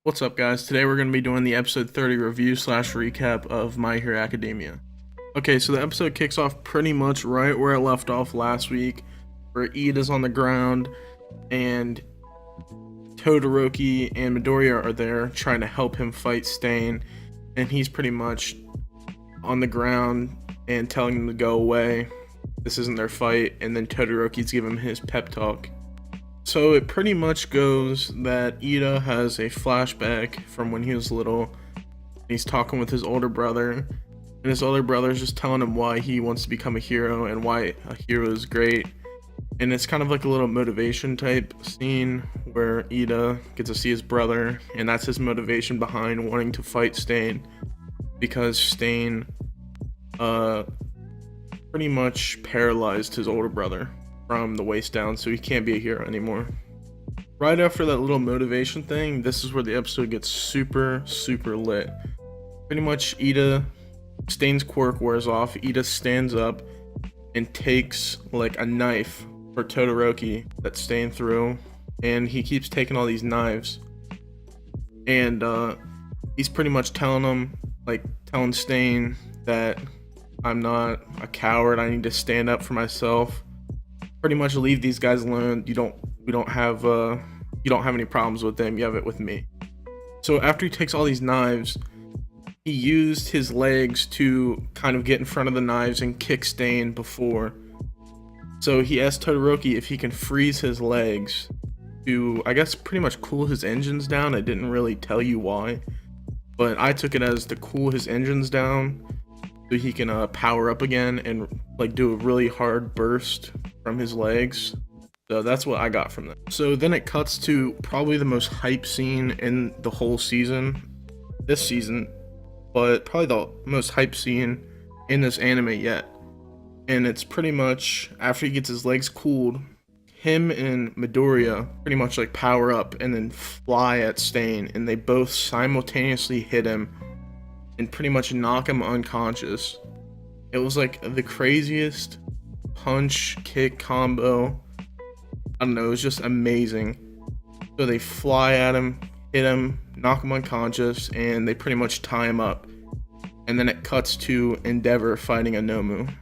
What's up, guys? Today we're going to be doing the episode 30 review slash recap of My Hero Academia. Okay, so the episode kicks off pretty much right where it left off last week, where Iida's on the ground and Todoroki and Midoriya are there trying to help him fight Stain, and he's pretty much on the ground and telling them to go away. This isn't their fight, and then Todoroki's giving him his pep talk. So it pretty much goes that Iida has a flashback from when he was little. He's talking with his older brother, and his older brother is just telling him why he wants to become a hero and why a hero is great. And it's kind of like a little motivation type scene where Iida gets to see his brother, and that's his motivation behind wanting to fight Stain, because Stain pretty much paralyzed his older brother from the waist down, so he can't be a hero anymore. Right after that little motivation thing, this is where the episode gets super lit. Pretty much Stain's quirk wears off. Iida stands up and takes like a knife for Todoroki that Stain threw, and he keeps taking all these knives, and he's pretty much telling Stain that I'm not a coward, I need to stand up for myself. Pretty much leave these guys alone. You don't have any problems with them. You have it with me. So after he takes all these knives, he used his legs to kind of get in front of the knives and kick Stain before. So he asked Todoroki if he can freeze his legs to, I guess, pretty much cool his engines down. I didn't really tell you why, but I took it as to cool his engines down so he can power up again and like do a really hard burst from his legs. So that's what I got from that. So then it cuts to probably the most hype scene in the whole season, this season, but probably the most hype scene in this anime yet. And it's pretty much after he gets his legs cooled, him and Midoriya pretty much like power up and then fly at Stain, and they both simultaneously hit him and pretty much knock him unconscious. It was like the craziest punch kick combo. I don't know, it was just amazing. So they fly at him, hit him, knock him unconscious, and they pretty much tie him up. And then it cuts to Endeavor fighting Anomu.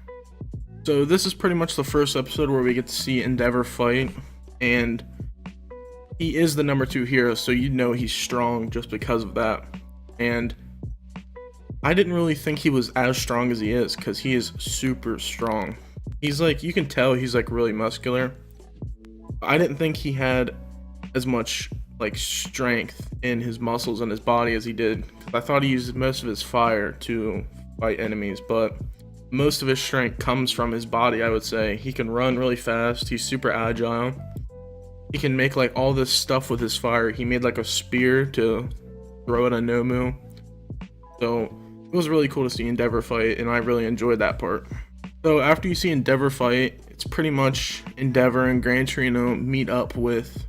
So this is pretty much the first episode where we get to see Endeavor fight, and he is the number 2 hero, so you know he's strong just because of that. And I didn't really think he was as strong as he is, because he is super strong. He's like, you can tell he's like really muscular. I didn't think he had as much like strength in his muscles and his body as he did. I thought he used most of his fire to fight enemies, but most of his strength comes from his body, I would say. He can run really fast. He's super agile. He can make like all this stuff with his fire. He made like a spear to throw at Anomu. So it was really cool to see Endeavor fight, and I really enjoyed that part. So after you see Endeavor fight, it's pretty much Endeavor and Gran Torino meet up with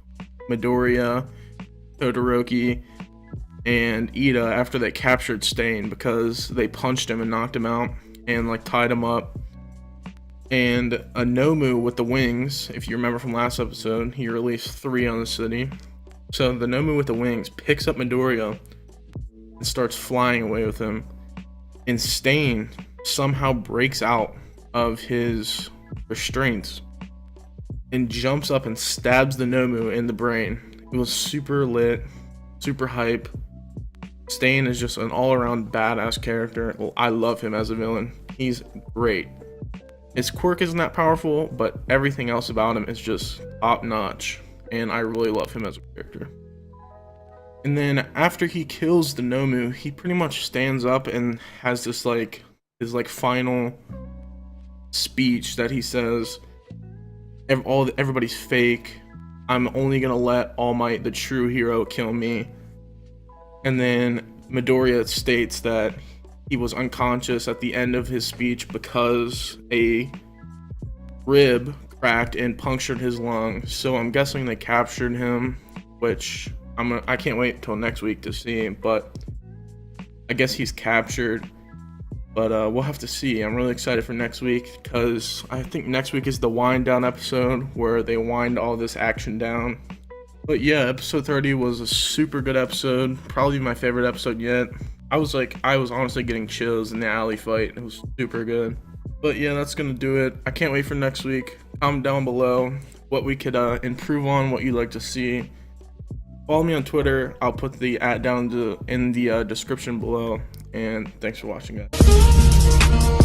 Midoriya, Todoroki, and Iida after they captured Stain, because they punched him and knocked him out and like tied him up. And Anomu with the wings, if you remember from last episode, he released 3 on the city. So the Anomu with the wings picks up Midoriya and starts flying away with him. And Stain somehow breaks out of his restraints and jumps up and stabs the Nomu in the brain. It was super lit, super hype. Stain is just an all-around badass character. Well, I love him as a villain. He's great. His quirk isn't that powerful, but everything else about him is just top-notch, and I really love him as a character. And then after he kills the Nomu, he pretty much stands up and has this like his like final speech that he says, everybody's fake. I'm only gonna let All Might, the true hero, kill me. And then Midoriya states that he was unconscious at the end of his speech because a rib cracked and punctured his lung. So I'm guessing they captured him, which I can't wait till next week to see, but I guess he's captured. But we'll have to see. I'm really excited for next week, because I think next week is the wind down episode where they wind all this action down. But yeah, episode 30 was a super good episode. Probably my favorite episode yet. I was honestly getting chills in the alley fight. It was super good. But yeah, that's gonna do it. I can't wait for next week. Comment down below what we could improve on, what you'd like to see. Follow me on Twitter. I'll put the @ down in the description below. And thanks for watching, guys.